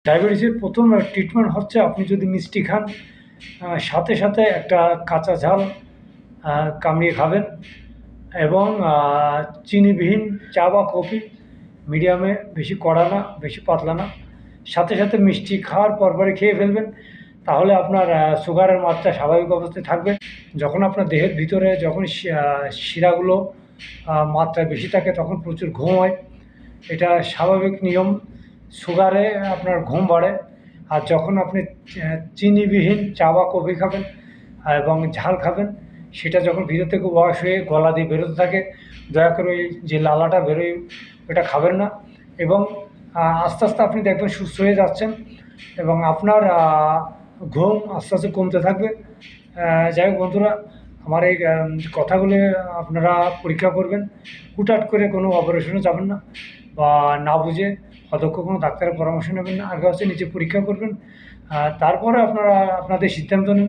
ডায়াবেটিসের প্রথম ট্রিটমেন্ট হচ্ছে আপনি যদি মিষ্টি খান, সাথে সাথে একটা কাঁচা ঝাল কামড়িয়ে খাবেন এবং চিনিবিহীন চা বা কফি, মিডিয়ামে, বেশি কড়া না বেশি পাতলা না, সাথে সাথে মিষ্টি খাওয়ার পরপরই খেয়ে ফেলবেন। তাহলে আপনার সুগারের মাত্রা স্বাভাবিক অবস্থায় থাকবে। যখন আপনার দেহের ভিতরে যখন শিরাগুলো মাত্রায় বেশি থাকে তখন প্রচুর ঘুম হয়, এটা স্বাভাবিক নিয়ম। সুগারে আপনার ঘুম বাড়ে। আর যখন আপনি চিনিবিহীন চা বা কফি খাবেন এবং ঝাল খাবেন, সেটা যখন ভিতর থেকে ওয়াশ হয়ে গলা দিয়ে বেরোতে থাকে, দয়া করে ওই যে লালাটা বেরোয় ওটা খাবেন না। এবং আস্তে আস্তে আপনি দেখবেন সুস্থ হয়ে যাচ্ছেন এবং আপনার ঘুম আস্তে আস্তে কমতে থাকবে। যাই হোক বন্ধুরা, আমার এই কথাগুলো আপনারা পরীক্ষা করবেন। হুটহাট করে কোনো অপারেশনে যাবেন না বা না বুঝে অদক্ষ কোনো ডাক্তারের পরামর্শ নেবেন না। আগে হচ্ছে নিজে পরীক্ষা করবেন, তারপরে আপনারা আপনাদের সিদ্ধান্ত নিন।